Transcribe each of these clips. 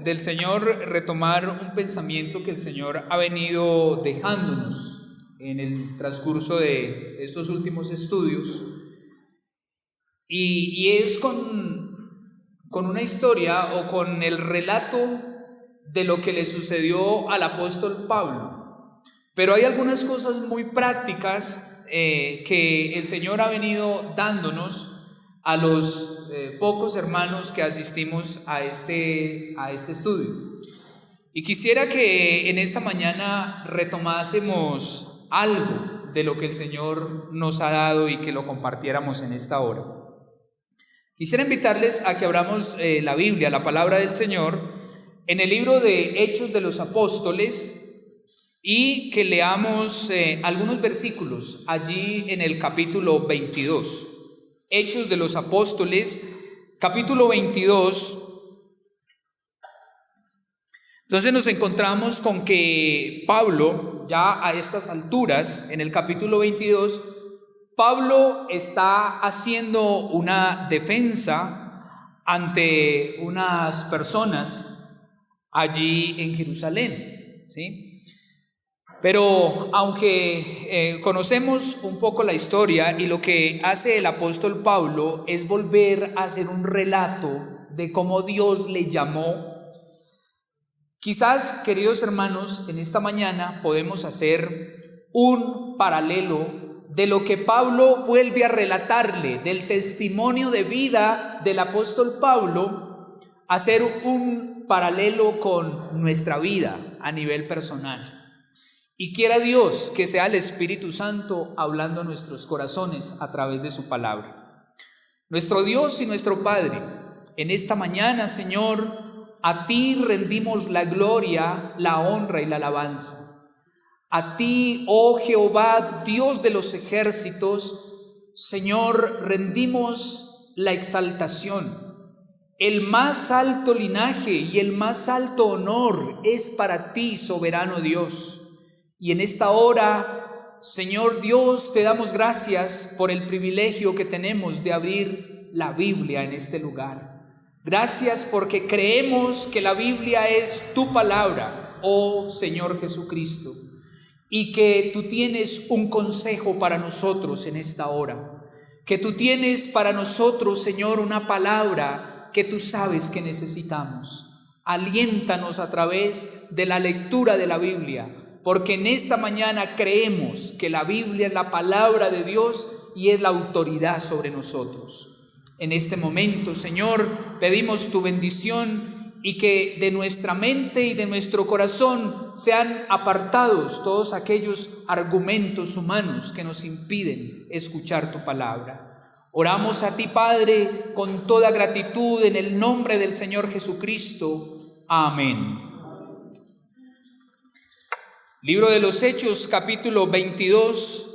del Señor retomar un pensamiento que el Señor ha venido dejándonos en el transcurso de estos últimos estudios, y es con una historia o con el relato de lo que le sucedió al apóstol Pablo. Pero hay algunas cosas muy prácticas que el Señor ha venido dándonos a los pocos hermanos que asistimos a este estudio. Y quisiera que en esta mañana retomásemos algo de lo que el Señor nos ha dado y que lo compartiéramos en esta hora. Quisiera invitarles a que abramos la Biblia, la palabra del Señor, en el libro de Hechos de los Apóstoles, y que leamos algunos versículos allí en el capítulo 22. Hechos de los Apóstoles, capítulo 22. Entonces nos encontramos con que Pablo, ya a estas alturas, en el capítulo 22, Pablo está haciendo una defensa ante unas personas allí en Jerusalén, ¿sí? Pero aunque conocemos un poco la historia, y lo que hace el apóstol Pablo es volver a hacer un relato de cómo Dios le llamó, quizás, queridos hermanos, en esta mañana podemos hacer un paralelo de lo que Pablo vuelve a relatarle, del testimonio de vida del apóstol Pablo, hacer un paralelo con nuestra vida a nivel personal. Y quiera Dios que sea el Espíritu Santo hablando a nuestros corazones a través de su palabra. Nuestro Dios y nuestro Padre, en esta mañana, Señor, a ti rendimos la gloria, la honra y la alabanza. A ti, oh Jehová, Dios de los ejércitos, Señor, rendimos la exaltación. El más alto linaje y el más alto honor es para ti, soberano Dios. Y en esta hora, Señor Dios, te damos gracias por el privilegio que tenemos de abrir la Biblia en este lugar. Gracias porque creemos que la Biblia es tu palabra, oh Señor Jesucristo, y que tú tienes un consejo para nosotros en esta hora, que tú tienes para nosotros, Señor, una palabra que tú sabes que necesitamos. Aliéntanos a través de la lectura de la Biblia, porque en esta mañana creemos que la Biblia es la palabra de Dios y es la autoridad sobre nosotros. En este momento, Señor, pedimos tu bendición y que de nuestra mente y de nuestro corazón sean apartados todos aquellos argumentos humanos que nos impiden escuchar tu palabra. Oramos a ti, Padre, con toda gratitud en el nombre del Señor Jesucristo. Amén. Libro de los Hechos, capítulo 22,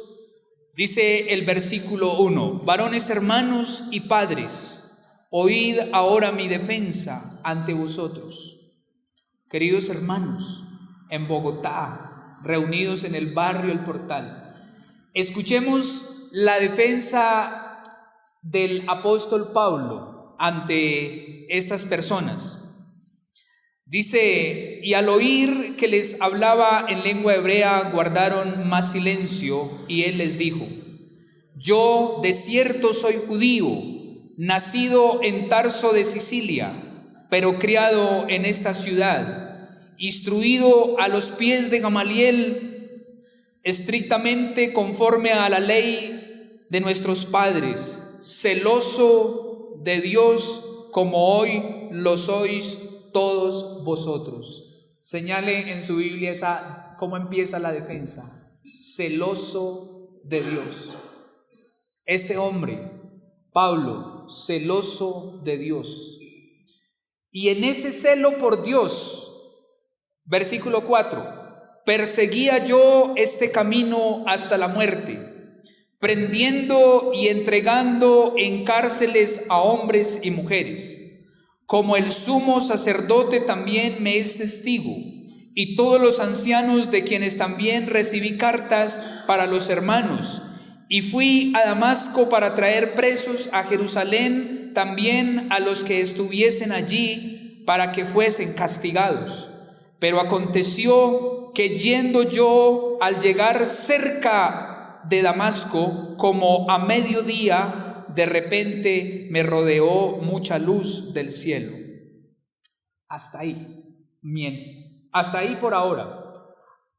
dice el versículo 1: Varones hermanos y padres, oíd ahora mi defensa ante vosotros. Queridos hermanos, en Bogotá, reunidos en el barrio El Portal, escuchemos la defensa del apóstol Pablo ante estas personas. Dice: y al oír que les hablaba en lengua hebrea, guardaron más silencio, y él les dijo: yo de cierto soy judío, nacido en Tarso de Sicilia, pero criado en esta ciudad, instruido a los pies de Gamaliel, estrictamente conforme a la ley de nuestros padres, celoso de Dios como hoy lo sois todos vosotros. Señale en su Biblia cómo empieza la defensa: celoso de Dios. Este hombre, Pablo, celoso de Dios. Y en ese celo por Dios, versículo 4, perseguía yo este camino hasta la muerte, prendiendo y entregando en cárceles a hombres y mujeres, como el sumo sacerdote también me es testigo, y todos los ancianos, de quienes también recibí cartas para los hermanos. Y fui a Damasco para traer presos a Jerusalén también a los que estuviesen allí, para que fuesen castigados. Pero aconteció que yendo yo, al llegar cerca de Damasco, como a mediodía, de repente me rodeó mucha luz del cielo. Hasta ahí, bien, hasta ahí por ahora.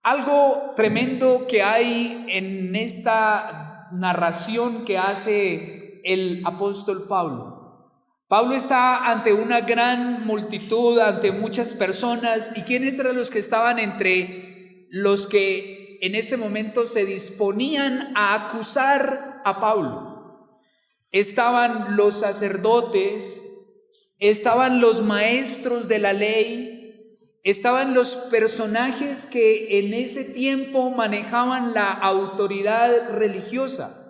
Algo tremendo que hay en esta narración que hace el apóstol Pablo. Pablo está ante una gran multitud, ante muchas personas. ¿Y quiénes eran los que estaban entre los que en este momento se disponían a acusar a Pablo? Estaban los sacerdotes, estaban los maestros de la ley, estaban los personajes que en ese tiempo manejaban la autoridad religiosa.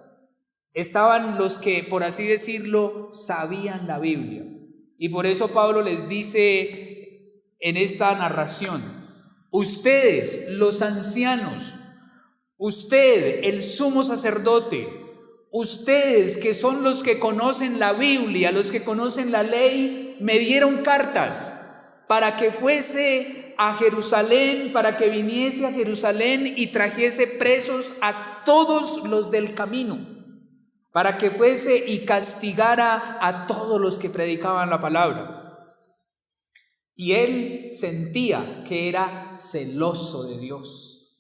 Estaban los que, por así decirlo, sabían la Biblia. Y por eso Pablo les dice en esta narración: ustedes, los ancianos, usted, el sumo sacerdote, ustedes que son los que conocen la Biblia, los que conocen la ley, me dieron cartas para que fuese a Jerusalén, para que viniese a Jerusalén y trajese presos a todos los del camino, para que fuese y castigara a todos los que predicaban la palabra. Y él sentía que era celoso de Dios.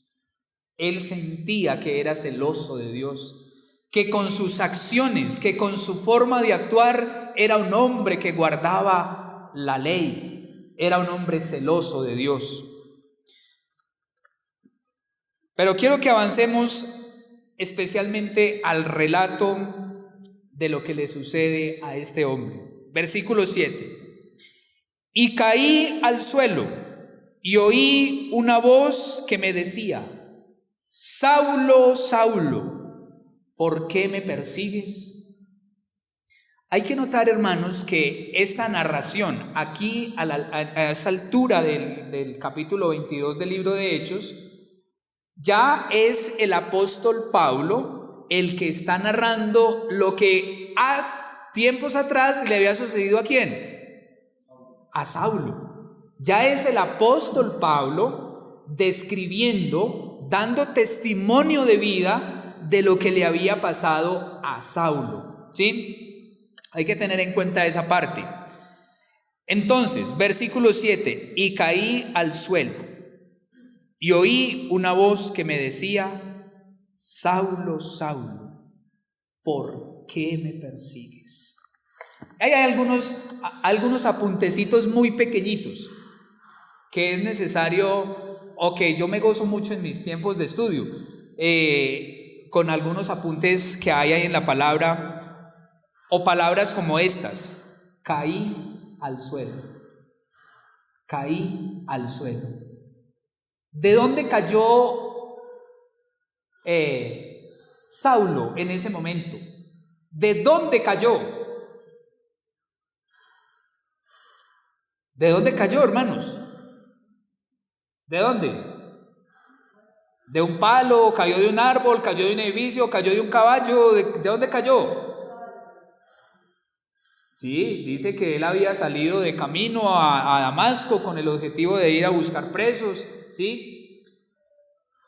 Él sentía que era celoso de Dios, que con sus acciones, que con su forma de actuar, era un hombre que guardaba la ley. Era un hombre celoso de Dios. Pero quiero que avancemos especialmente al relato de lo que le sucede a este hombre. Versículo 7. Y caí al suelo y oí una voz que me decía: Saulo, Saulo, ¿por qué me persigues? Hay que notar, hermanos, que esta narración aquí a esa altura del capítulo 22 del libro de Hechos, ya es el apóstol Pablo el que está narrando lo que a tiempos atrás le había sucedido. ¿A quién? A Saulo. Ya es el apóstol Pablo describiendo, dando testimonio de vida de lo que le había pasado a Saulo, ¿sí? Hay que tener en cuenta esa parte. Entonces, versículo 7, y caí al suelo y oí una voz que me decía: Saulo, Saulo, ¿por qué me persigues? Hay algunos apuntecitos muy pequeñitos que es necesario, o que yo me gozo mucho en mis tiempos de estudio, con algunos apuntes que hay ahí en la palabra. O palabras como estas: caí al suelo, caí al suelo. ¿De dónde cayó Saulo en ese momento? ¿De dónde cayó? ¿De dónde cayó, hermanos? ¿De dónde? ¿De un palo? ¿Cayó de un árbol? ¿Cayó de un edificio? ¿Cayó de un caballo? ¿De dónde cayó? Sí, dice que él había salido de camino a Damasco con el objetivo de ir a buscar presos, ¿sí?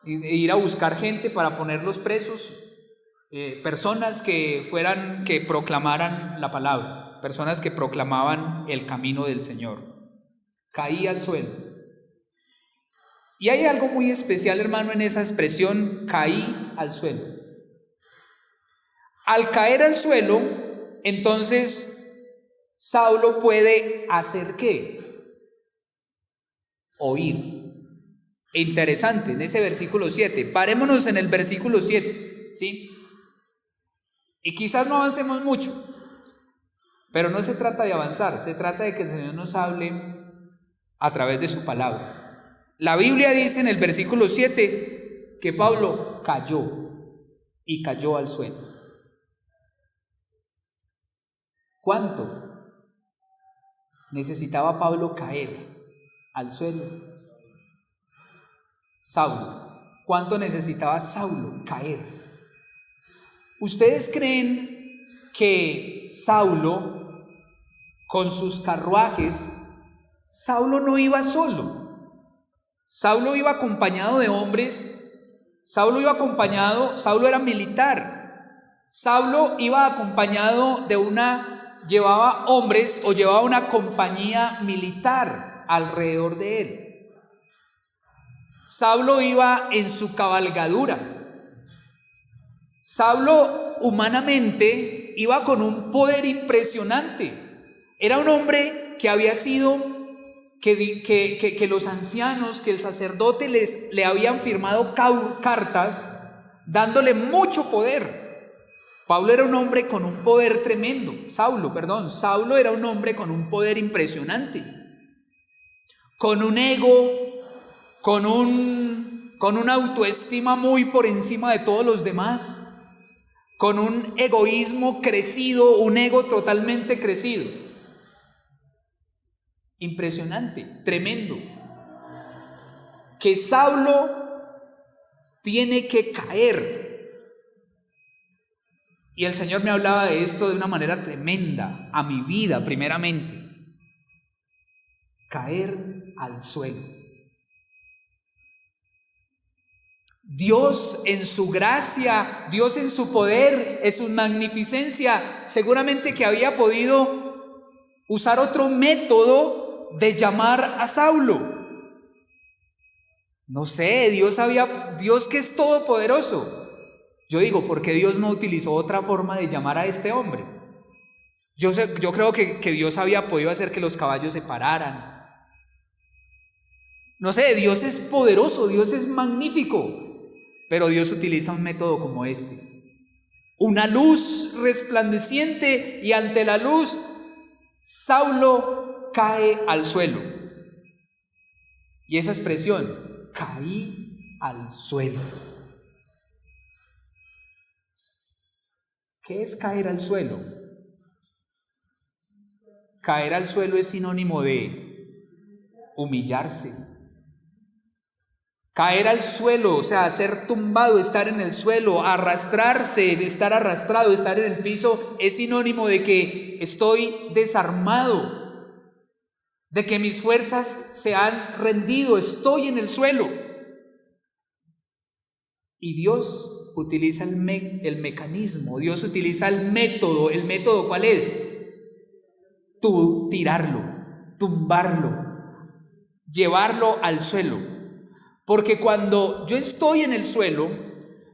E ir a buscar gente para ponerlos presos, personas que proclamaran la palabra, personas que proclamaban el camino del Señor. Caí al suelo. Y hay algo muy especial, hermano, en esa expresión: caí al suelo. Al caer al suelo, entonces Saulo puede hacer ¿qué? Oír. Interesante, en ese versículo 7. Parémonos en el versículo 7, ¿sí? Y quizás no avancemos mucho, pero no se trata de avanzar, se trata de que el Señor nos hable a través de su palabra. La Biblia dice en el versículo 7 que Pablo cayó y cayó al suelo. ¿Cuánto necesitaba Pablo caer al suelo? Saulo. ¿Cuánto necesitaba Saulo caer? ¿Ustedes creen que Saulo, con sus carruajes, Saulo no iba solo. Saulo iba acompañado de hombres. Saulo era militar. Saulo iba acompañado llevaba hombres o llevaba una compañía militar alrededor de él. Saulo iba en su cabalgadura. Saulo humanamente iba con un poder impresionante. Era un hombre que había sido, que los ancianos, que el sacerdote le habían firmado cartas dándole mucho poder. Saulo era un hombre con un poder tremendo. Saulo era un hombre con un poder impresionante, con un ego, con una autoestima muy por encima de todos los demás, con un egoísmo crecido, un ego totalmente crecido. Impresionante, tremendo. Que Saulo tiene que caer. Y el Señor me hablaba de esto de una manera tremenda, a mi vida primeramente. Caer al suelo. Dios en su gracia, Dios en su poder, en su magnificencia, seguramente que había podido usar otro método de llamar a Saulo. No sé, Dios que es todopoderoso. Yo digo, ¿por qué Dios no utilizó otra forma de llamar a este hombre? Yo creo que Dios había podido hacer que los caballos se pararan. No sé, Dios es poderoso, Dios es magnífico. Pero Dios utiliza un método como este. Una luz resplandeciente, y ante la luz, Saulo cae al suelo. Y esa expresión, caí al suelo. ¿Qué es caer al suelo? Caer al suelo es sinónimo de humillarse. Caer al suelo, o sea, ser tumbado, estar en el suelo, arrastrarse, estar arrastrado, estar en el piso, es sinónimo de que estoy desarmado, de que mis fuerzas se han rendido, estoy en el suelo. Y Dios utiliza el mecanismo, Dios utiliza el método. ¿El método cuál es? Tirarlo, tumbarlo, llevarlo al suelo. Porque cuando yo estoy en el suelo,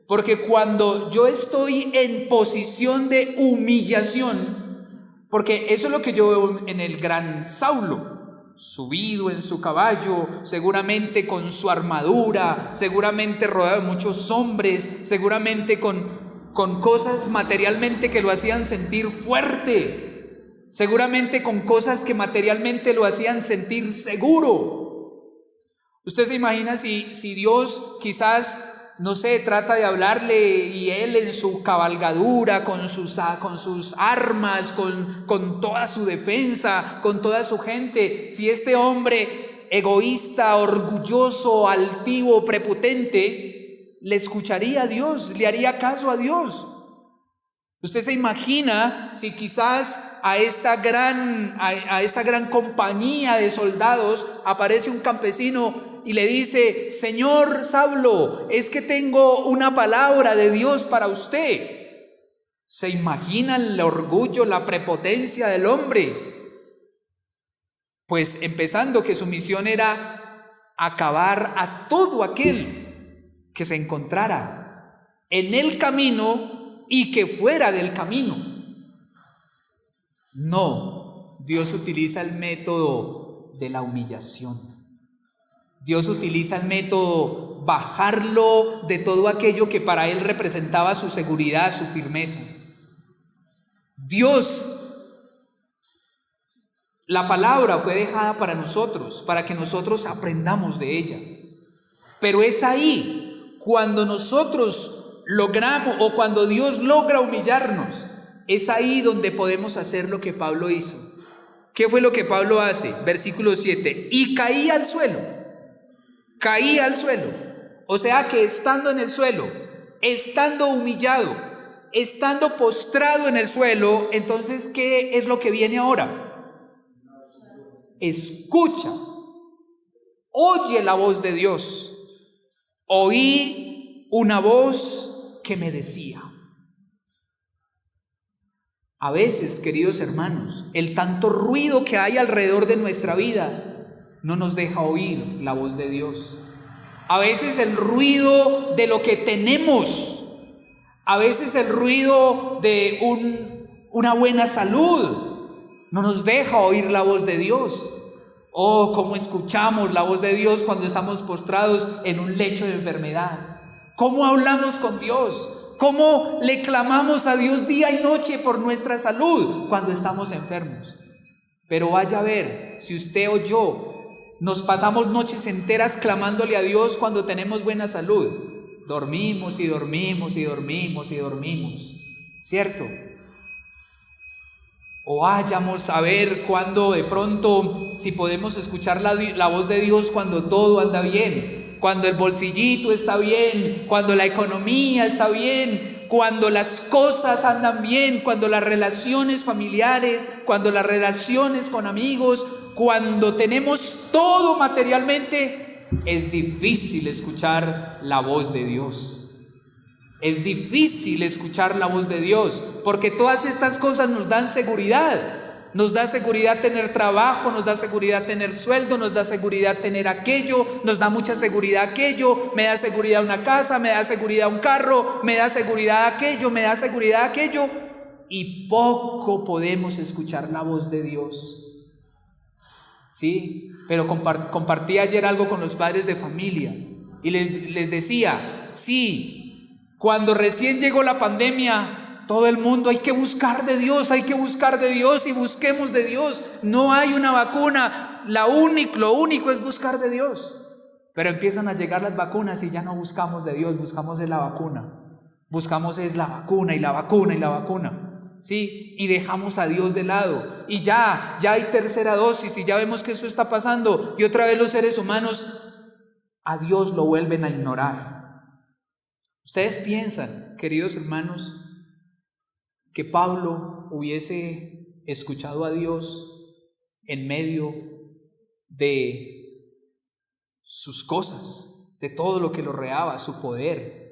porque cuando yo estoy en posición de humillación, porque eso es lo que yo veo en el gran Saulo, subido en su caballo, seguramente con su armadura, seguramente rodeado de muchos hombres, seguramente con cosas materialmente que lo hacían sentir fuerte, seguramente con cosas que materialmente lo hacían sentir seguro. Usted se imagina si Dios quizás, no sé, trata de hablarle y él en su cabalgadura, con sus armas, con toda su defensa, con toda su gente, si este hombre egoísta, orgulloso, altivo, prepotente, le escucharía a Dios, le haría caso a Dios. Usted se imagina si quizás a esta gran compañía de soldados aparece un campesino y le dice: Señor Saulo, es que tengo una palabra de Dios para usted. ¿Se imagina el orgullo, la prepotencia del hombre? Pues empezando que su misión era acabar a todo aquel que se encontrara en el camino y que fuera del camino. No, Dios utiliza el método de la humillación. Dios utiliza el método bajarlo de todo aquello que para él representaba su seguridad, su firmeza. La palabra fue dejada para nosotros, para que nosotros aprendamos de ella. Pero es ahí cuando nosotros logramos, o cuando Dios logra humillarnos, es ahí donde podemos hacer lo que Pablo hizo. ¿Qué fue lo que Pablo hace? Versículo 7: y caí al suelo. O sea que estando en el suelo, estando humillado, estando postrado en el suelo, entonces ¿qué es lo que viene ahora? escucha, oye la voz de Dios. Oí una voz que me decía. A veces, queridos hermanos, el tanto ruido que hay alrededor de nuestra vida no nos deja oír la voz de Dios. A veces el ruido de lo que tenemos, a veces el ruido de una buena salud no nos deja oír la voz de Dios. Oh, cómo escuchamos la voz de Dios cuando estamos postrados en un lecho de enfermedad. Cómo hablamos con Dios. Cómo le clamamos a Dios día y noche por nuestra salud cuando estamos enfermos. Pero vaya a ver, si usted o yo nos pasamos noches enteras clamándole a Dios cuando tenemos buena salud, dormimos y dormimos y dormimos y dormimos, ¿cierto? O vayamos a ver cuando de pronto, si podemos escuchar la voz de Dios cuando todo anda bien, cuando el bolsillito está bien, cuando la economía está bien, cuando las cosas andan bien, cuando las relaciones familiares, cuando las relaciones con amigos, cuando tenemos todo materialmente, es difícil escuchar la voz de Dios. Es difícil escuchar la voz de Dios, porque todas estas cosas nos dan seguridad. Nos da seguridad tener trabajo, nos da seguridad tener sueldo, nos da seguridad tener aquello, nos da mucha seguridad aquello, me da seguridad una casa, me da seguridad un carro, me da seguridad aquello, me da seguridad aquello. Y poco podemos escuchar la voz de Dios. Sí, pero compartí ayer algo con los padres de familia y les decía, sí, cuando recién llegó la pandemia, todo el mundo hay que buscar de Dios y busquemos de Dios. No hay una vacuna, lo único es buscar de Dios. Pero empiezan a llegar las vacunas y ya no buscamos de Dios, buscamos es la vacuna. Buscamos es la vacuna y la vacuna y la vacuna. Sí, y dejamos a Dios de lado. Y ya hay tercera dosis y ya vemos que eso está pasando. Y otra vez los seres humanos a Dios lo vuelven a ignorar. ¿Ustedes piensan, queridos hermanos, que Pablo hubiese escuchado a Dios en medio de sus cosas, de todo lo que lo rodeaba, su poder,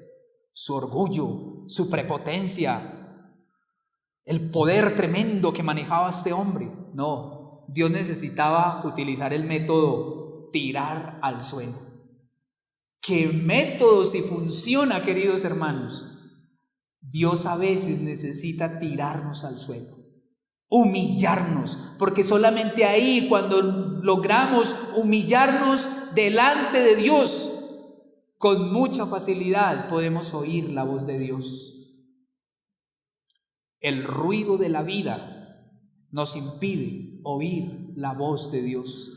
su orgullo, su prepotencia, el poder tremendo que manejaba este hombre? No, Dios necesitaba utilizar el método tirar al suelo. ¿Qué método si funciona, queridos hermanos? Dios a veces necesita tirarnos al suelo, humillarnos, porque solamente ahí, cuando logramos humillarnos delante de Dios, con mucha facilidad podemos oír la voz de Dios. El ruido de la vida nos impide oír la voz de Dios.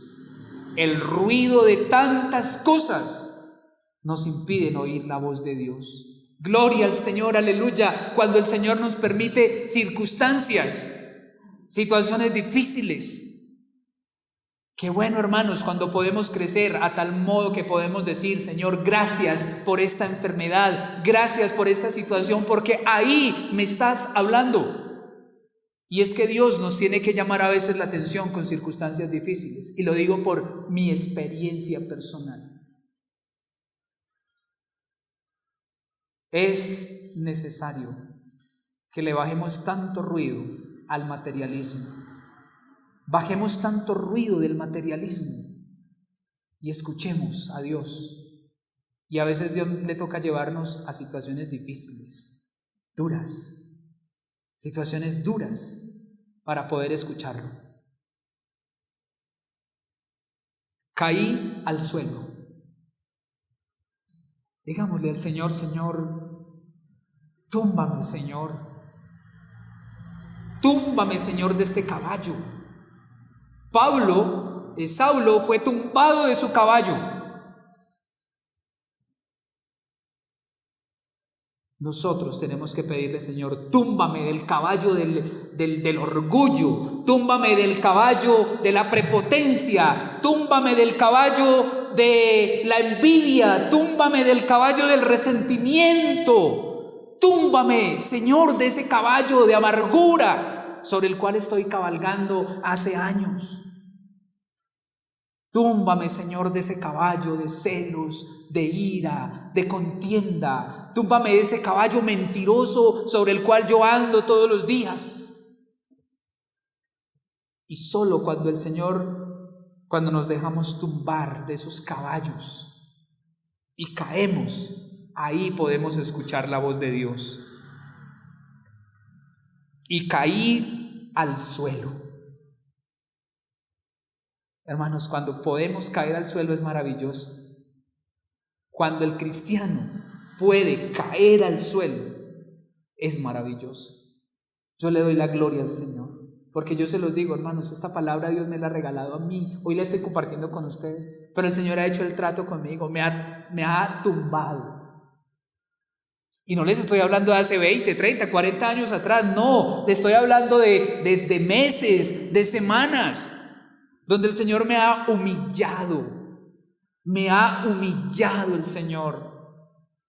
El ruido de tantas cosas nos impiden oír la voz de Dios. Gloria al Señor, aleluya, cuando el Señor nos permite circunstancias, situaciones difíciles. Qué bueno, hermanos, cuando podemos crecer a tal modo que podemos decir: Señor, gracias por esta enfermedad, gracias por esta situación, porque ahí me estás hablando. Y es que Dios nos tiene que llamar a veces la atención con circunstancias difíciles, y lo digo por mi experiencia personal. Es necesario que le bajemos tanto ruido al materialismo, bajemos tanto ruido del materialismo y escuchemos a Dios. Y a veces Dios le toca llevarnos a situaciones difíciles, situaciones duras para poder escucharlo. Caí al suelo. Digámosle al Señor: Señor, túmbame, Señor. Túmbame, Señor, de este caballo. Saulo fue tumbado de su caballo. Nosotros tenemos que pedirle: Señor, túmbame del caballo del orgullo, túmbame del caballo de la prepotencia, túmbame del caballo de la envidia, túmbame del caballo del resentimiento, túmbame, Señor, de ese caballo de amargura sobre el cual estoy cabalgando hace años. Túmbame, Señor, de ese caballo de celos, de ira, de contienda. Túmbame de ese caballo mentiroso sobre el cual yo ando todos los días. Y solo cuando el Señor, cuando nos dejamos tumbar de esos caballos y caemos, ahí podemos escuchar la voz de Dios. Y caí al suelo. Hermanos, cuando podemos caer al suelo es maravilloso. Cuando el cristiano puede caer al suelo es maravilloso. Yo le doy la gloria al Señor, porque yo se los digo, hermanos, esta palabra Dios me la ha regalado a mí. Hoy la estoy compartiendo con ustedes, pero el Señor ha hecho el trato conmigo, me ha tumbado. Y no les estoy hablando de hace 20, 30, 40 años atrás, no, les estoy hablando desde meses, de semanas, donde el Señor me ha humillado el Señor.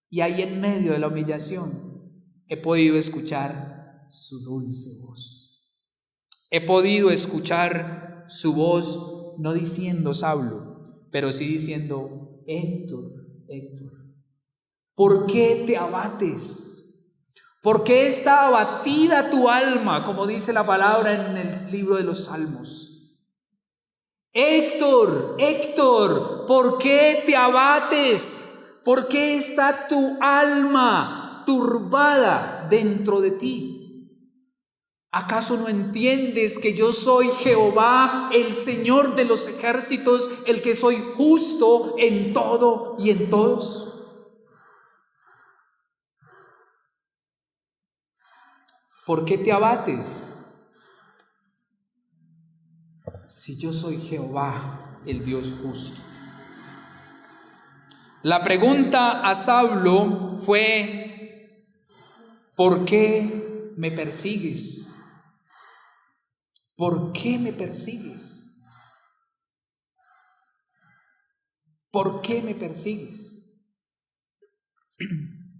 Y ahí en medio de la humillación he podido escuchar su dulce voz. He podido escuchar su voz, no diciendo Saulo, pero sí diciendo: Héctor, Héctor, ¿por qué te abates? ¿Por qué está abatida tu alma? Como dice la palabra en el libro de los Salmos. Héctor, Héctor, ¿por qué te abates? ¿Por qué está tu alma turbada dentro de ti? ¿Acaso no entiendes que yo soy Jehová, el Señor de los ejércitos, el que soy justo en todo y en todos? ¿Por qué te abates? Si yo soy Jehová, el Dios justo. La pregunta a Saulo fue: ¿por qué me persigues? ¿Por qué me persigues? ¿Por qué me persigues?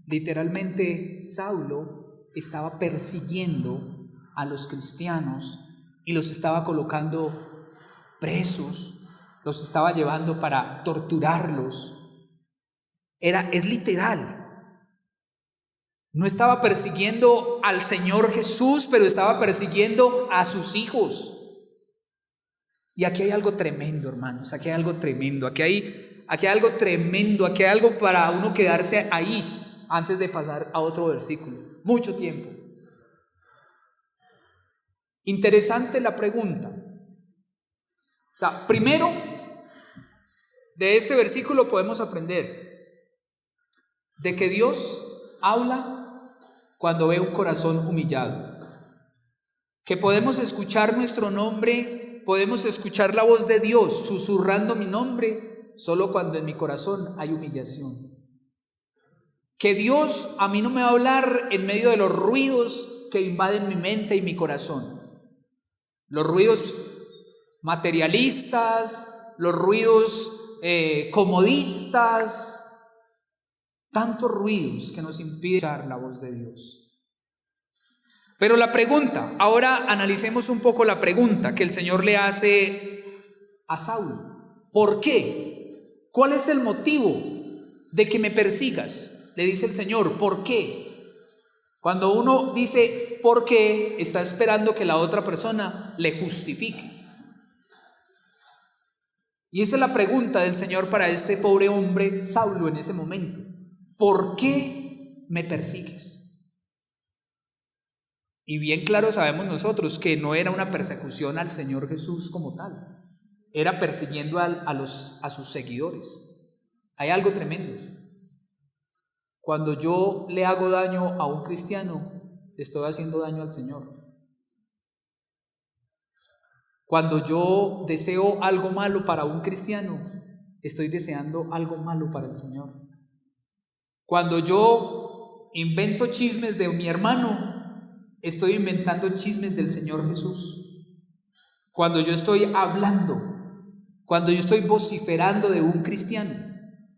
Literalmente, Saulo estaba persiguiendo a los cristianos y los estaba colocando presos, los estaba llevando para torturarlos. Es literal. No estaba persiguiendo al Señor Jesús, pero estaba persiguiendo a sus hijos. Y aquí hay algo tremendo, hermanos, aquí hay algo tremendo, aquí hay algo tremendo, aquí hay algo para uno quedarse ahí antes de pasar a otro versículo. Mucho tiempo. Interesante la pregunta. O sea, primero, de este versículo podemos aprender de que Dios habla cuando ve un corazón humillado, que podemos escuchar nuestro nombre, podemos escuchar la voz de Dios susurrando mi nombre solo cuando en mi corazón hay humillación. Que Dios a mí no me va a hablar en medio de los ruidos que invaden mi mente y mi corazón, los ruidos materialistas, los ruidos comodistas, tantos ruidos que nos impiden escuchar la voz de Dios. Pero la pregunta, ahora analicemos un poco la pregunta que el Señor le hace a Saulo. ¿Por qué? ¿Cuál es el motivo de que me persigas? Le dice el Señor, ¿por qué? Cuando uno dice ¿por qué?, está esperando que la otra persona le justifique. Y esa es la pregunta del Señor para este pobre hombre, Saulo, en ese momento. ¿Por qué me persigues? Y bien claro sabemos nosotros que no era una persecución al Señor Jesús como tal, era persiguiendo a sus seguidores. Hay algo tremendo. Cuando yo le hago daño a un cristiano, le estoy haciendo daño al Señor. Cuando yo deseo algo malo para un cristiano, estoy deseando algo malo para el Señor. Cuando yo invento chismes de mi hermano, estoy inventando chismes del Señor Jesús. Cuando yo estoy hablando, cuando yo estoy vociferando de un cristiano,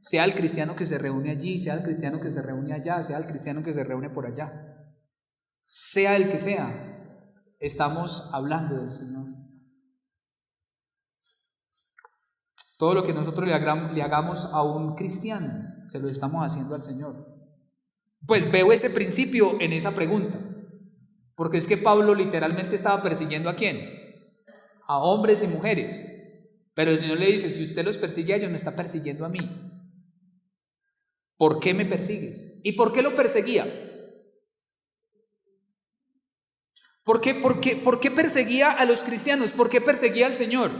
sea el cristiano que se reúne allí, sea el cristiano que se reúne allá, sea el cristiano que se reúne por allá, sea el que sea, estamos hablando del Señor. Todo lo que nosotros le hagamos a un cristiano, se lo estamos haciendo al Señor. Pues veo ese principio en esa pregunta, porque es que Pablo literalmente estaba persiguiendo ¿a quién? A hombres y mujeres. Pero el Señor le dice, si usted los persigue a ellos, me está persiguiendo a mí. ¿Por qué me persigues? ¿Y por qué lo perseguía? ¿Por qué perseguía a los cristianos? ¿Por qué perseguía al Señor?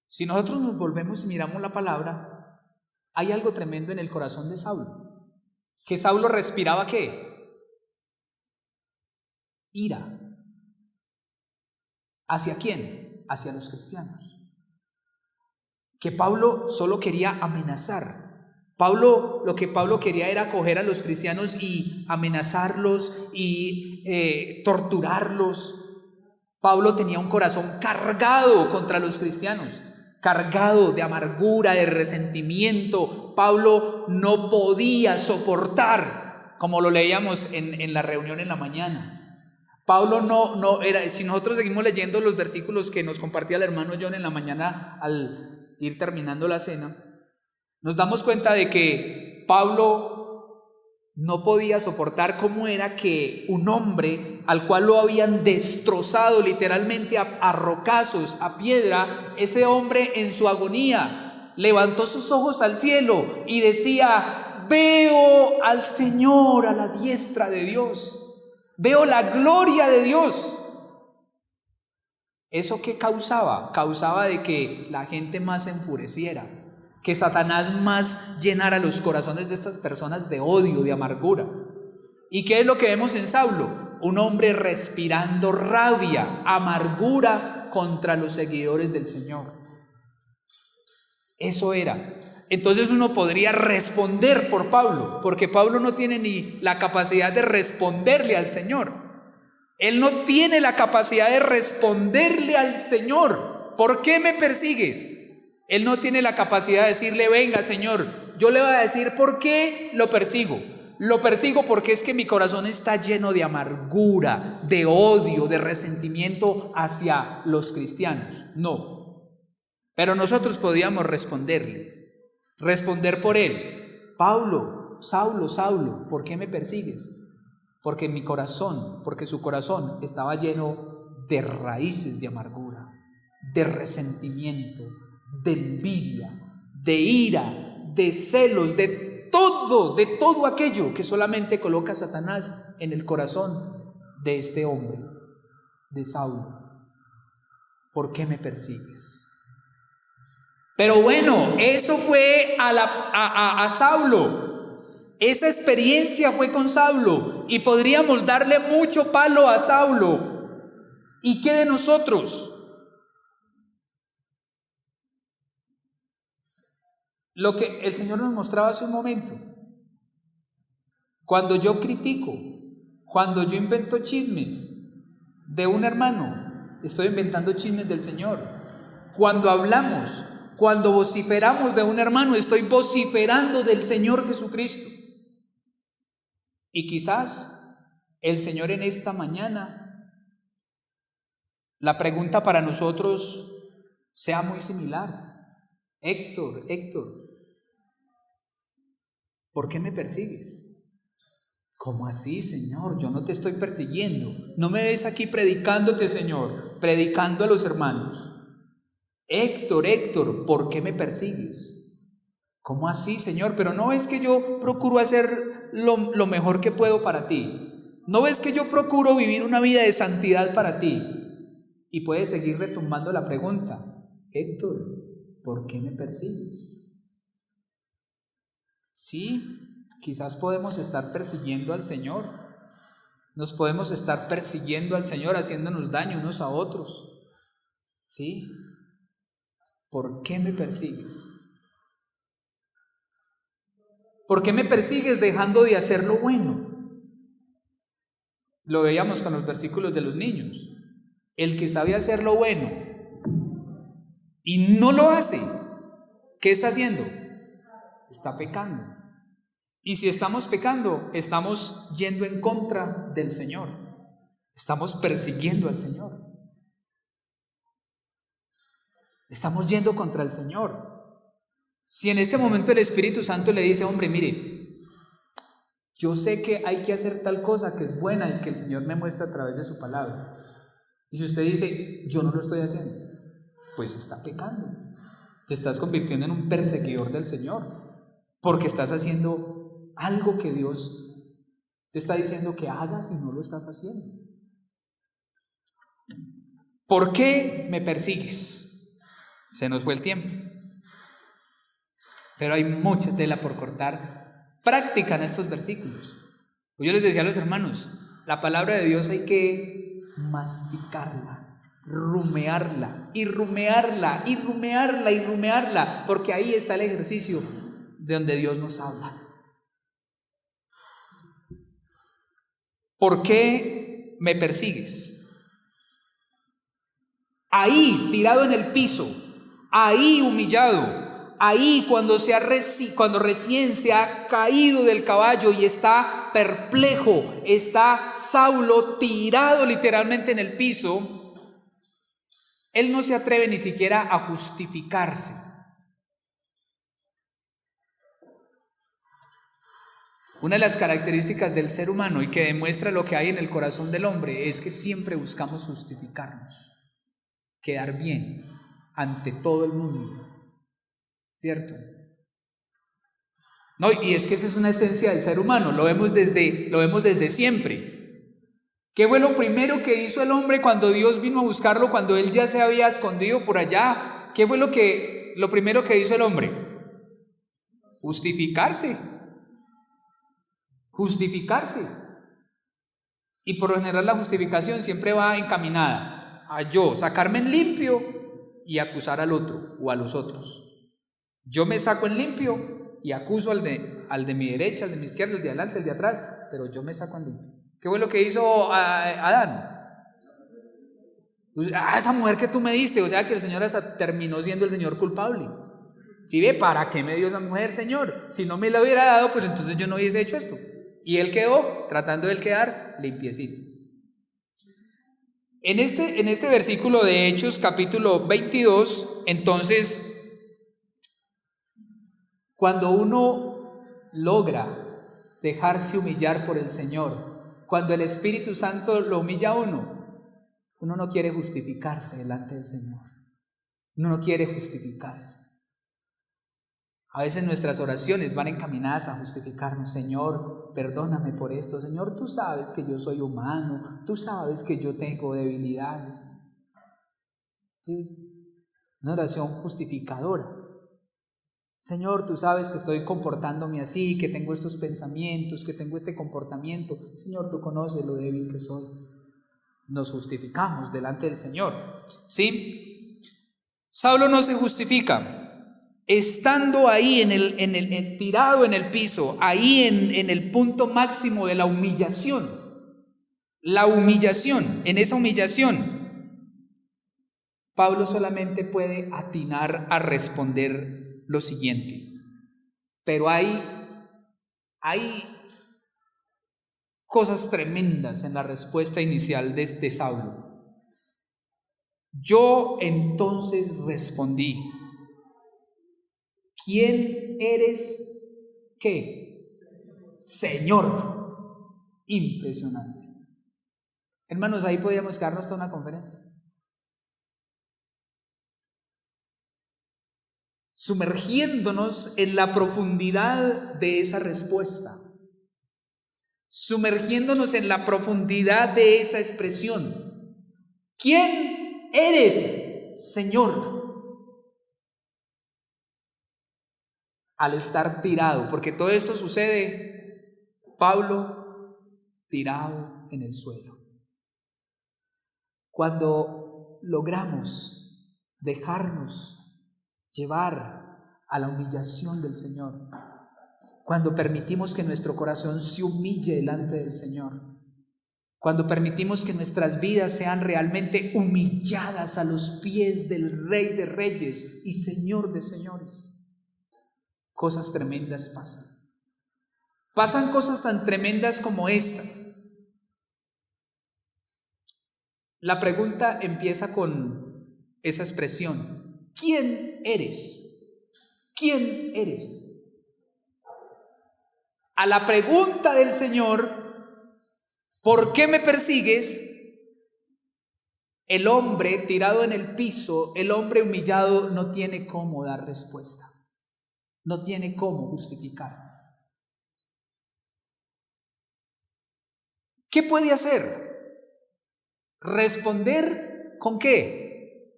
Si nosotros nos volvemos y miramos la palabra, hay algo tremendo en el corazón de Saulo. Que Saulo respiraba ¿qué? Ira. ¿Hacia quién? Hacia los cristianos. Que Pablo solo quería amenazar. Lo que Pablo quería era coger a los cristianos y amenazarlos y torturarlos. Pablo tenía un corazón cargado contra los cristianos, cargado de amargura, de resentimiento. Pablo no podía soportar, como lo leíamos en la reunión en la mañana. Pablo no era, si nosotros seguimos leyendo los versículos que nos compartía el hermano John en la mañana al ir terminando la cena, nos damos cuenta de que Pablo no podía soportar cómo era que un hombre al cual lo habían destrozado literalmente a rocazos, a piedra, ese hombre en su agonía levantó sus ojos al cielo y decía: veo al Señor a la diestra de Dios. Veo la gloria de Dios. ¿Eso qué causaba? Causaba de que la gente más se enfureciera, que Satanás más llenara los corazones de estas personas de odio, de amargura. ¿Y qué es lo que vemos en Saulo? Un hombre respirando rabia, amargura contra los seguidores del Señor. Eso era. Entonces uno podría responder por Pablo, porque Pablo no tiene ni la capacidad de responderle al Señor. Él no tiene la capacidad de responderle al Señor. ¿Por qué me persigues? Él no tiene la capacidad de decirle: venga, Señor, yo le voy a decir por qué lo persigo. Lo persigo porque es que mi corazón está lleno de amargura, de odio, de resentimiento hacia los cristianos. No. Pero nosotros podíamos responder por él: Pablo, Saulo, ¿por qué me persigues? Porque su corazón estaba lleno de raíces de amargura, de resentimiento, de envidia, de ira, de celos, de todo aquello que solamente coloca Satanás en el corazón de este hombre, de Saulo. ¿Por qué me persigues? Pero bueno, eso fue a Saulo. Esa experiencia fue con Saulo y podríamos darle mucho palo a Saulo. ¿Y qué de nosotros? Lo que el Señor nos mostraba hace un momento. Cuando yo critico, cuando yo invento chismes de un hermano, estoy inventando chismes del Señor. Cuando hablamos, cuando vociferamos de un hermano, estoy vociferando del Señor Jesucristo. Y quizás el Señor en esta mañana, la pregunta para nosotros sea muy similar. Héctor, ¿por qué me persigues? ¿Cómo así, Señor? Yo no te estoy persiguiendo. No me ves aquí predicándote, Señor, predicando a los hermanos. Héctor, ¿por qué me persigues? ¿Cómo así, Señor? Pero ¿no ves que yo procuro hacer lo mejor que puedo para ti? ¿No ves que yo procuro vivir una vida de santidad para ti? Y puedes seguir retumbando la pregunta: Héctor, ¿por qué me persigues? Sí, quizás podemos estar persiguiendo al Señor. Nos podemos estar persiguiendo al Señor, haciéndonos daño unos a otros. Sí. ¿Por qué me persigues? ¿Por qué me persigues dejando de hacer lo bueno? Lo veíamos con los versículos de los niños. El que sabe hacer lo bueno y no lo hace, ¿qué está haciendo? Está pecando. Y si estamos pecando, estamos yendo en contra del Señor. Estamos persiguiendo al Señor. Estamos yendo contra el Señor. Si en este momento el Espíritu Santo le dice, hombre, mire, yo sé que hay que hacer tal cosa que es buena y que el Señor me muestra a través de su palabra. Y si usted dice, yo no lo estoy haciendo, pues está pecando. Te estás convirtiendo en un perseguidor del Señor, porque estás haciendo algo que Dios te está diciendo que hagas y no lo estás haciendo. ¿Por qué me persigues? Se nos fue el tiempo. Pero hay mucha tela por cortar. Practican estos versículos. Yo les decía a los hermanos, la palabra de Dios hay que masticarla, rumearla, y rumearla, y rumearla, y rumearla, porque ahí está el ejercicio de donde Dios nos habla. ¿Por qué me persigues? Ahí, tirado en el piso, ahí humillado, ahí cuando recién se ha caído del caballo y está perplejo, está Saulo tirado literalmente en el piso, él no se atreve ni siquiera a justificarse. Una de las características del ser humano y que demuestra lo que hay en el corazón del hombre es que siempre buscamos justificarnos, quedar bien ante todo el mundo, ¿cierto? No, y es que esa es una esencia del ser humano, lo vemos desde siempre. ¿Qué fue lo primero que hizo el hombre cuando Dios vino a buscarlo, cuando él ya se había escondido por allá? ¿Qué fue lo primero que hizo el hombre? Justificarse. Y por lo general la justificación siempre va encaminada a yo sacarme en limpio y acusar al otro o a los otros. Yo me saco en limpio y acuso al de mi derecha, al de mi izquierda, al de adelante, al de atrás, pero yo me saco en limpio. ¿Qué fue lo que hizo Adán? Esa mujer que tú me diste, o sea que el Señor hasta terminó siendo el Señor culpable. ¿Sí ve? ¿Para qué me dio esa mujer, Señor? Si no me la hubiera dado, pues entonces yo no hubiese hecho esto. Y él quedó tratando de quedar limpiecito. En este versículo de Hechos, capítulo 22, entonces, cuando uno logra dejarse humillar por el Señor, cuando el Espíritu Santo lo humilla a uno no quiere justificarse delante del Señor. Uno no quiere justificarse. A veces nuestras oraciones van encaminadas a justificarnos. Señor, perdóname por esto. Señor, tú sabes que yo soy humano. Tú sabes que yo tengo debilidades. ¿Sí? Una oración justificadora. Señor, tú sabes que estoy comportándome así, que tengo estos pensamientos, que tengo este comportamiento. Señor, tú conoces lo débil que soy. Nos justificamos delante del Señor. ¿Sí? Saulo no se justifica. Estando ahí tirado en el piso, ahí en el punto máximo de la humillación, en esa humillación, Pablo solamente puede atinar a responder lo siguiente. Pero hay cosas tremendas en la respuesta inicial de Saulo. Yo entonces respondí: ¿quién eres? ¿Qué? Señor. Impresionante. Hermanos, ahí podíamos quedarnos toda una conferencia. Sumergiéndonos en la profundidad de esa respuesta. Sumergiéndonos en la profundidad de esa expresión. ¿Quién eres, Señor? Al estar tirado, porque todo esto sucede, Pablo tirado en el suelo. Cuando logramos dejarnos llevar a la humillación del Señor, cuando permitimos que nuestro corazón se humille delante del Señor, cuando permitimos que nuestras vidas sean realmente humilladas a los pies del Rey de Reyes y Señor de Señores, cosas tremendas pasan. Pasan cosas tan tremendas como esta. La pregunta empieza con esa expresión: ¿quién eres? ¿Quién eres? A la pregunta del Señor, ¿por qué me persigues?, el hombre tirado en el piso, el hombre humillado, no tiene cómo dar respuesta. No tiene cómo justificarse. ¿Qué puede hacer? ¿Responder con qué?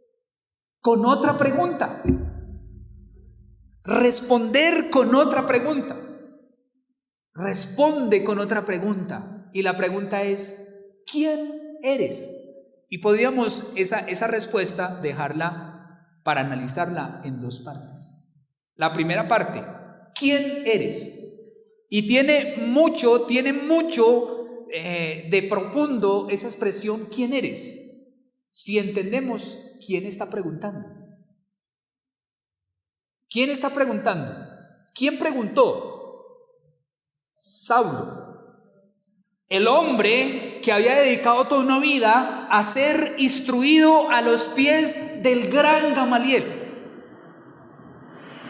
Con otra pregunta. Responder con otra pregunta. Responde con otra pregunta. Y la pregunta es, ¿quién eres? Y podríamos esa respuesta dejarla para analizarla en dos partes. La primera parte, ¿quién eres? Y tiene mucho de profundo esa expresión, ¿quién eres? Si entendemos quién está preguntando. ¿Quién está preguntando? ¿Quién preguntó? Saulo. El hombre que había dedicado toda una vida a ser instruido a los pies del gran Gamaliel.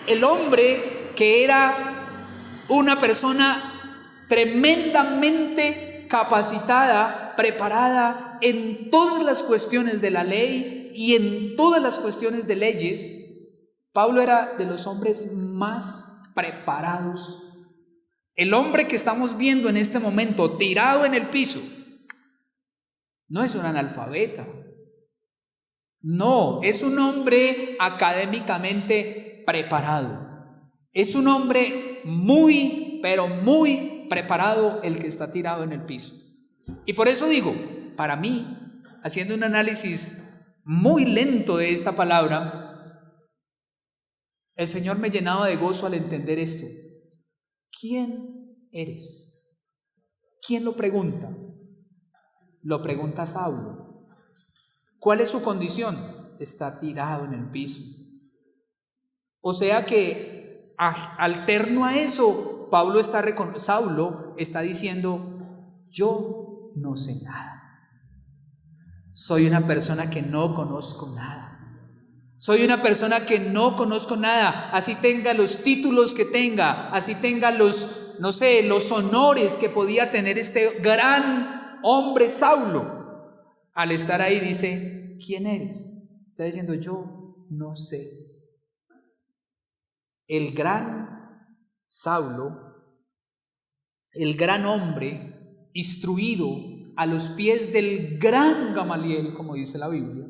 El hombre que era una persona tremendamente capacitada, preparada en todas las cuestiones de la ley y en todas las cuestiones de leyes. Pablo era de los hombres más preparados. El hombre que estamos viendo en este momento tirado en el piso no es un analfabeta, no, es un hombre académicamente preparado, es un hombre muy, pero muy preparado el que está tirado en el piso. Y por eso digo, para mí, haciendo un análisis muy lento de esta palabra, el Señor me llenaba de gozo al entender esto. ¿Quién eres? ¿Quién lo pregunta? Lo pregunta Saulo. ¿Cuál es su condición? Está tirado en el piso. O sea que alterno a eso, Saulo está diciendo, yo no sé nada. Soy una persona que no conozco nada. Soy una persona que no conozco nada, así tenga los títulos que tenga, así tenga los honores que podía tener este gran hombre Saulo. Al estar ahí dice, ¿quién eres? Está diciendo, yo no sé. El gran Saulo, el gran hombre, instruido a los pies del gran Gamaliel, como dice la Biblia,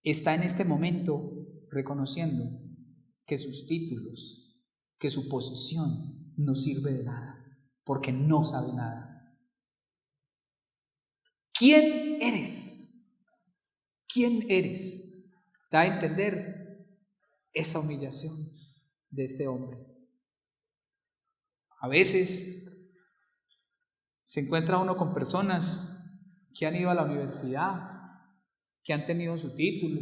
está en este momento reconociendo que sus títulos, que su posición no sirve de nada, porque no sabe nada. ¿Quién eres? ¿Quién eres? Da a entender esa humillación de este hombre. A veces se encuentra uno con personas que han ido a la universidad, que han tenido su título,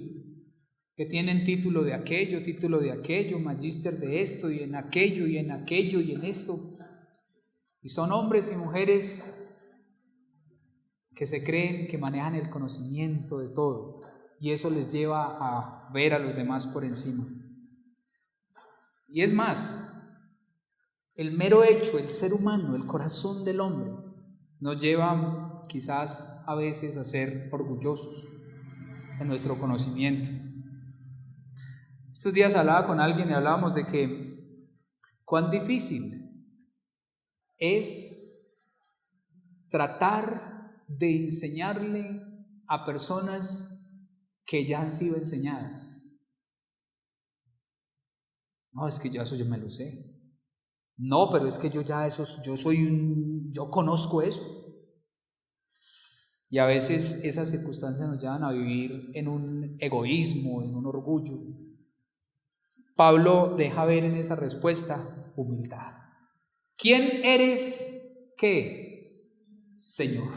que tienen título de aquello, magíster de esto y en aquello y en aquello y en esto. Y son hombres y mujeres que se creen que manejan el conocimiento de todo y eso les lleva a ver a los demás por encima. Y es más, el mero hecho, el ser humano, el corazón del hombre nos lleva quizás a veces a ser orgullosos en nuestro conocimiento. Estos días hablaba con alguien y hablábamos de que cuán difícil es tratar de enseñarle a personas que ya han sido enseñadas. No, es que ya eso yo me lo sé. No, pero es que yo conozco eso. Y a veces esas circunstancias nos llevan a vivir en un egoísmo, en un orgullo. Pablo deja ver en esa respuesta humildad. ¿Quién eres? ¿Qué? Señor.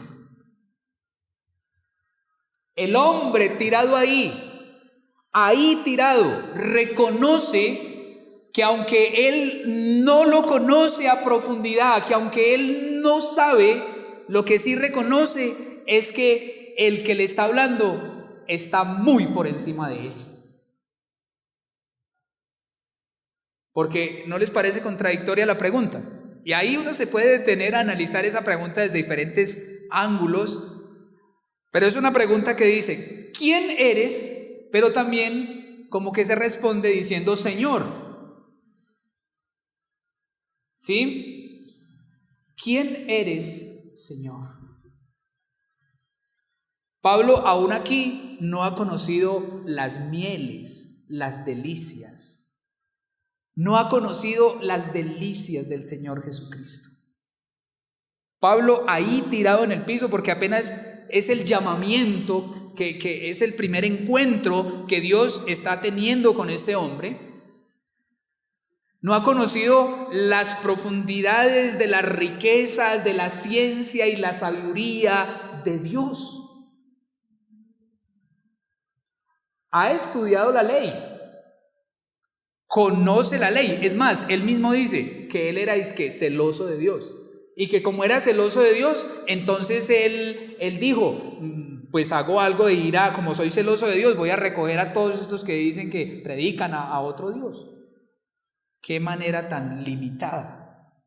El hombre tirado ahí tirado, reconoce que aunque él no lo conoce a profundidad, que aunque él no sabe, lo que sí reconoce es que el que le está hablando está muy por encima de él. Porque ¿no les parece contradictoria la pregunta? Y ahí uno se puede detener a analizar esa pregunta desde diferentes ángulos, pero es una pregunta que dice, ¿quién eres? Pero también como que se responde diciendo Señor. ¿Sí? ¿Quién eres, Señor? Pablo aún aquí no ha conocido las mieles, las delicias. No ha conocido las delicias del Señor Jesucristo. Pablo ahí tirado en el piso, porque apenas es el llamamiento, que es el primer encuentro que Dios está teniendo con este hombre. No ha conocido las profundidades de las riquezas, de la ciencia y la sabiduría de Dios. Ha estudiado la ley, conoce la ley. Es más, él mismo dice que él era celoso de Dios. Y que como era celoso de Dios, entonces él dijo, pues hago algo de ira, como soy celoso de Dios, voy a recoger a todos estos que dicen que predican a otro Dios. Qué manera tan limitada.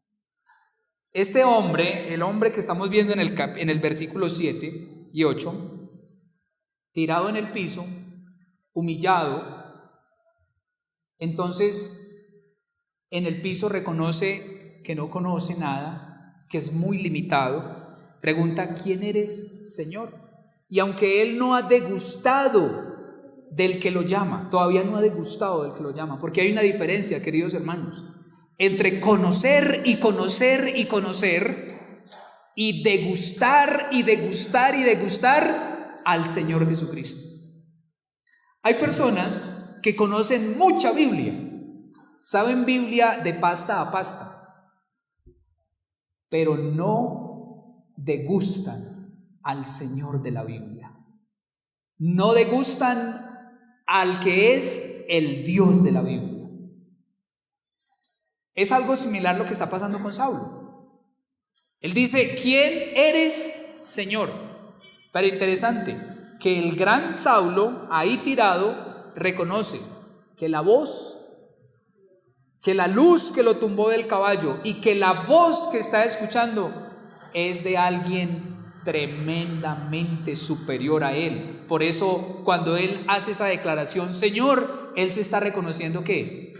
Este hombre, el hombre que estamos viendo en el versículo 7 y 8, tirado en el piso, humillado, entonces en el piso reconoce que no conoce nada, que es muy limitado, pregunta, ¿quién eres, Señor? Y aunque él no ha degustado del que lo llama, todavía no ha degustado del que lo llama, porque hay una diferencia, queridos hermanos, entre conocer y conocer y conocer, y degustar y degustar y degustar al Señor Jesucristo. Hay personas que conocen mucha Biblia, saben Biblia de pasta a pasta, pero no degustan al Señor de la Biblia. No degustan al que es el Dios de la Biblia. Es algo similar lo que está pasando con Saulo. Él dice, ¿quién eres, Señor? Pero interesante, que el gran Saulo, ahí tirado, reconoce que la voz, que la luz que lo tumbó del caballo y que la voz que está escuchando es de alguien tremendamente superior a él. Por eso cuando él hace esa declaración, Señor, él se está reconociendo ¿qué?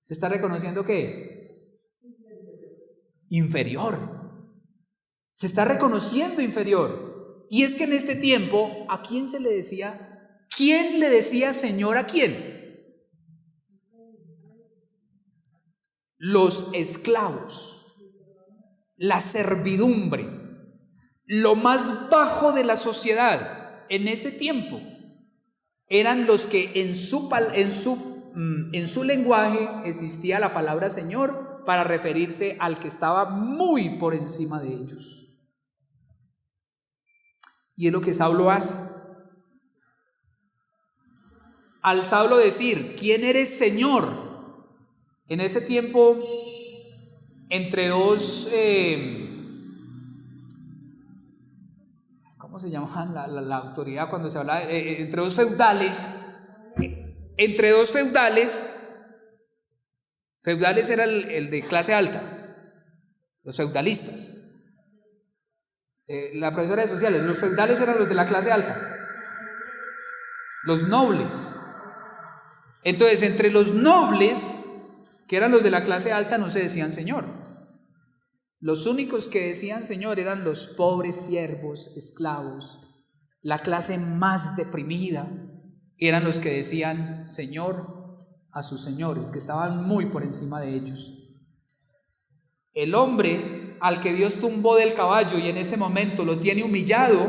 ¿Se está reconociendo qué? Inferior. Se está reconociendo inferior. Y es que en este tiempo, ¿a quién se le decía? ¿Quién le decía Señor a quién? Los esclavos, la servidumbre, lo más bajo de la sociedad en ese tiempo eran los que en su lenguaje existía la palabra Señor para referirse al que estaba muy por encima de ellos. Y es lo que Saulo hace. Al Saulo decir, ¿quién eres, Señor? En ese tiempo, entre dos, ¿cómo se llamaban la autoridad cuando se hablaba? Entre dos feudales, feudales era el de clase alta, los feudalistas. La profesora de sociales, los feudales eran los de la clase alta, los nobles. Entonces, entre los nobles, que eran los de la clase alta, no se decían Señor. Los únicos que decían Señor eran los pobres siervos, esclavos, la clase más deprimida, eran los que decían Señor a sus señores, que estaban muy por encima de ellos. El hombre al que Dios tumbó del caballo y en este momento lo tiene humillado,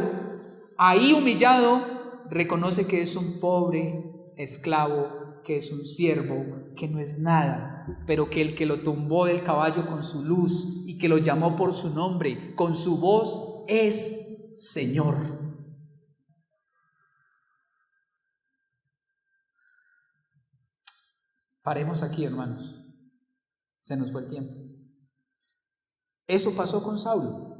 ahí humillado, reconoce que es un pobre esclavo, que es un siervo, que no es nada, pero que el que lo tumbó del caballo con su luz y que lo llamó por su nombre, con su voz, es Señor. Paremos aquí, hermanos. Se nos fue el tiempo. Eso pasó con Saulo.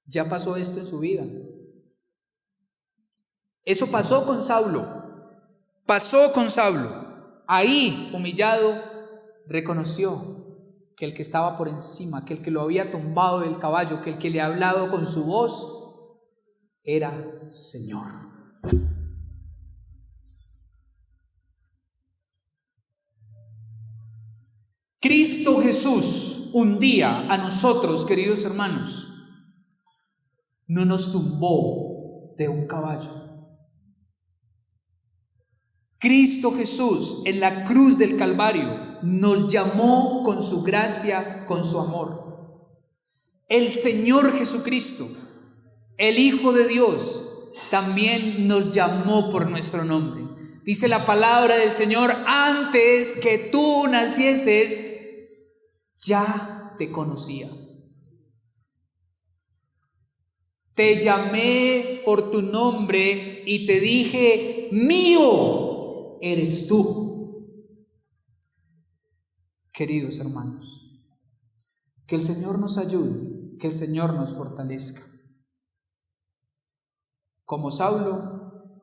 Ya pasó esto en su vida. Eso pasó con Saulo. pasó con Saulo. Ahí, humillado, reconoció que el que estaba por encima, que el que lo había tumbado del caballo, que el que le ha hablado con su voz, era Señor. Cristo Jesús, un día a nosotros, queridos hermanos, no nos tumbó de un caballo. Cristo Jesús en la cruz del Calvario nos llamó con su gracia, con su amor. El Señor Jesucristo, el Hijo de Dios, también nos llamó por nuestro nombre. Dice la palabra del Señor: antes que tú nacieses, ya te conocía. Te llamé por tu nombre y te dije: mío eres tú. Queridos hermanos, que el Señor nos ayude, que el Señor nos fortalezca. Como Saulo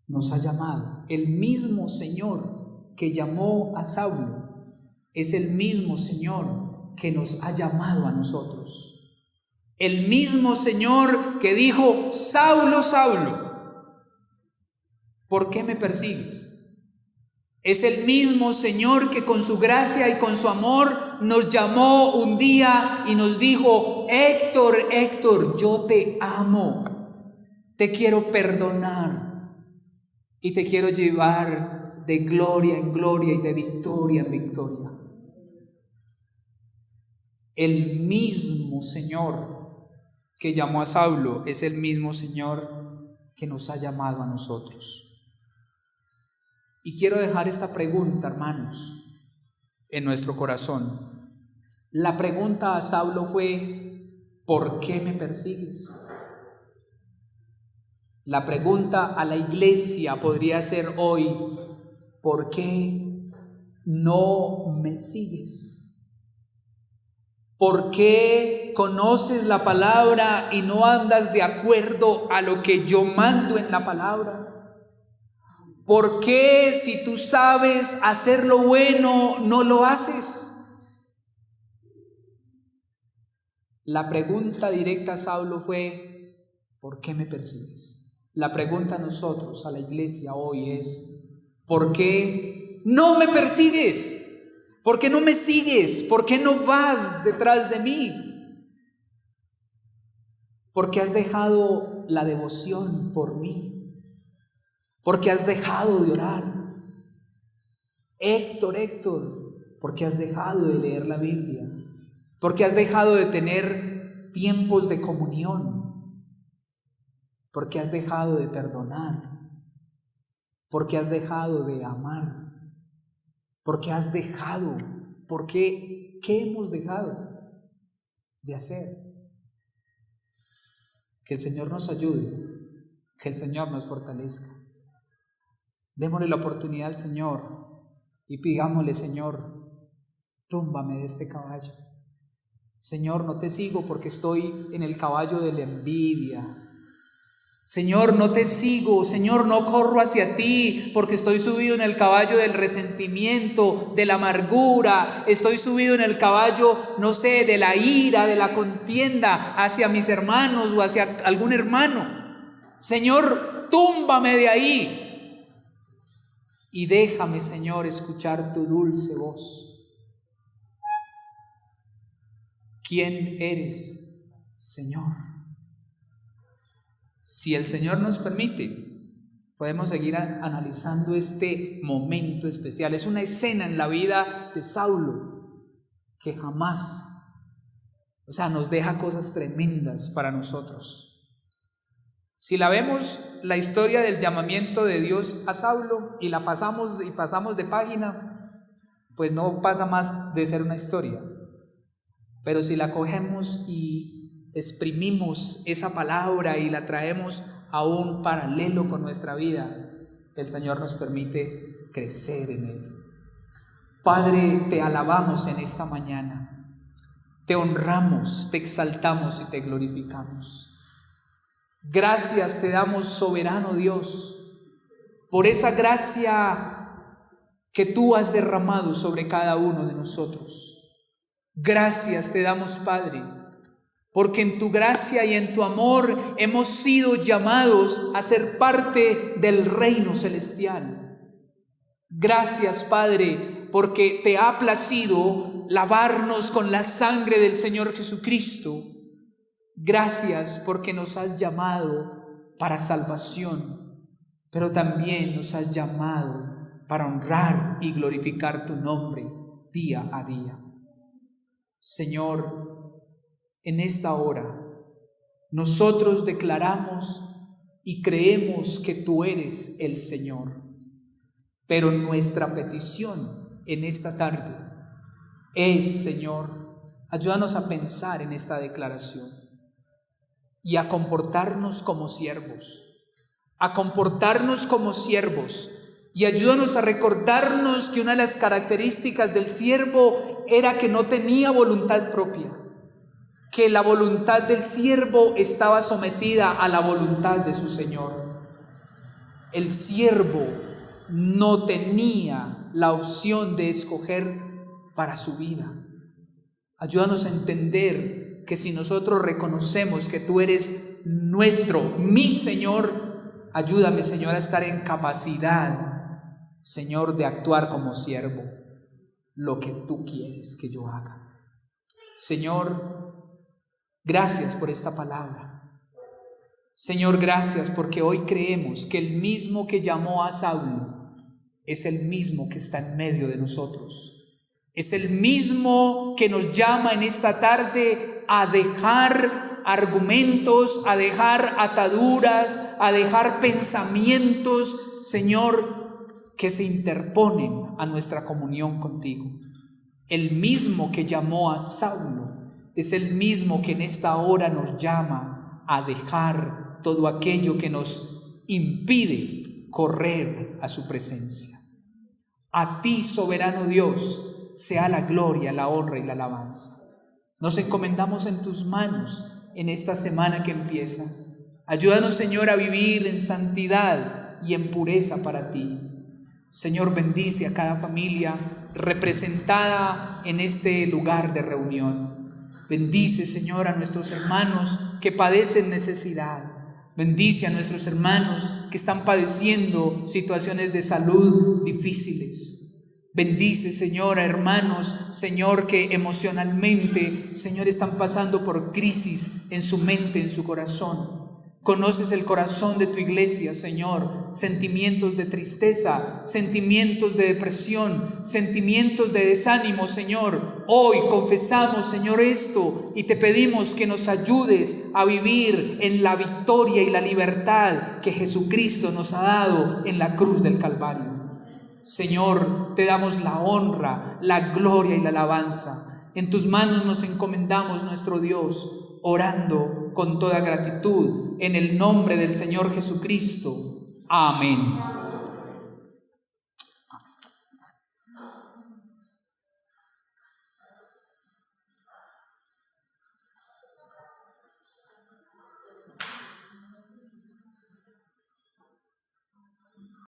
nos ha llamado, el mismo Señor que llamó a Saulo es el mismo Señor que nos ha llamado a nosotros. El mismo Señor que dijo: Saulo, Saulo, ¿por qué me persigues? Es el mismo Señor que con su gracia y con su amor nos llamó un día y nos dijo: Héctor, Héctor, yo te amo, te quiero perdonar y te quiero llevar de gloria en gloria y de victoria en victoria. El mismo Señor que llamó a Saulo es el mismo Señor que nos ha llamado a nosotros. Y quiero dejar esta pregunta, hermanos, en nuestro corazón. La pregunta a Saulo fue: ¿por qué me persigues? La pregunta a la iglesia podría ser hoy: ¿por qué no me sigues? ¿Por qué conoces la palabra y no andas de acuerdo a lo que yo mando en la palabra? ¿Por qué, si tú sabes hacer lo bueno, no lo haces? La pregunta directa a Saulo fue: ¿por qué me persigues? La pregunta a nosotros, a la iglesia hoy es: ¿por qué no me persigues? ¿Por qué no me sigues? ¿Por qué no vas detrás de mí? ¿Por qué has dejado la devoción por mí? ¿Por qué has dejado de orar? Héctor, Héctor, ¿por qué has dejado de leer la Biblia? ¿Por qué has dejado de tener tiempos de comunión? ¿Por qué has dejado de perdonar? ¿Por qué has dejado de amar? ¿Por qué has dejado? ¿Por qué? ¿Qué hemos dejado de hacer? Que el Señor nos ayude, que el Señor nos fortalezca. Démosle la oportunidad al Señor y pidámosle: Señor, túmbame de este caballo. Señor, no te sigo porque estoy en el caballo de la envidia. Señor, no te sigo. Señor, no corro hacia ti porque estoy subido en el caballo del resentimiento, de la amargura. Estoy subido en el caballo, no sé, de la ira, de la contienda hacia mis hermanos o hacia algún hermano. Señor, túmbame de ahí y déjame, Señor, escuchar tu dulce voz. ¿Quién eres, Señor? Si el Señor nos permite, podemos seguir analizando este momento especial. Es una escena en la vida de Saulo que jamás, nos deja cosas tremendas para nosotros. Si la vemos, la historia del llamamiento de Dios a Saulo, y la pasamos de página, pues no pasa más de ser una historia. Pero si la cogemos y exprimimos esa palabra y la traemos a un paralelo con nuestra vida, el Señor nos permite crecer en él. Padre, te alabamos en esta mañana, te honramos, te exaltamos y te glorificamos. Gracias te damos, soberano Dios, por esa gracia que tú has derramado sobre cada uno de nosotros. Gracias te damos, Padre, porque en tu gracia y en tu amor hemos sido llamados a ser parte del reino celestial. Gracias, Padre, porque te ha placido lavarnos con la sangre del Señor Jesucristo. Gracias porque nos has llamado para salvación, pero también nos has llamado para honrar y glorificar tu nombre día a día. Señor, en esta hora nosotros declaramos y creemos que tú eres el Señor, pero nuestra petición en esta tarde es, Señor, ayúdanos a pensar en esta declaración y a comportarnos como siervos, y ayúdanos a recordarnos que una de las características del siervo era que no tenía voluntad propia, que la voluntad del siervo estaba sometida a la voluntad de su Señor. El siervo no tenía la opción de escoger para su vida. Ayúdanos a entender que si nosotros reconocemos que tú eres mi Señor, ayúdame, Señor, a estar en capacidad, Señor, de actuar como siervo, lo que tú quieres que yo haga. Señor, gracias por esta palabra. Señor, gracias porque hoy creemos que el mismo que llamó a Saulo es el mismo que está en medio de nosotros. Es el mismo que nos llama en esta tarde a dejar argumentos, a dejar ataduras, a dejar pensamientos, Señor, que se interponen a nuestra comunión contigo. El mismo que llamó a Saulo es el mismo que en esta hora nos llama a dejar todo aquello que nos impide correr a su presencia. A ti, soberano Dios, sea la gloria, la honra y la alabanza. Nos encomendamos en tus manos en esta semana que empieza. Ayúdanos, Señor, a vivir en santidad y en pureza para ti. Señor, bendice a cada familia representada en este lugar de reunión. Bendice, Señor, a nuestros hermanos que padecen necesidad. Bendice a nuestros hermanos que están padeciendo situaciones de salud difíciles. Bendice, Señor, a hermanos, Señor, que emocionalmente, Señor, están pasando por crisis en su mente, en su corazón. Conoces el corazón de tu iglesia, Señor, sentimientos de tristeza, sentimientos de depresión, sentimientos de desánimo, Señor. Hoy confesamos, Señor, esto y te pedimos que nos ayudes a vivir en la victoria y la libertad que Jesucristo nos ha dado en la cruz del Calvario. Señor, te damos la honra, la gloria y la alabanza. En tus manos nos encomendamos, nuestro Dios, orando con toda gratitud en el nombre del Señor Jesucristo. Amén.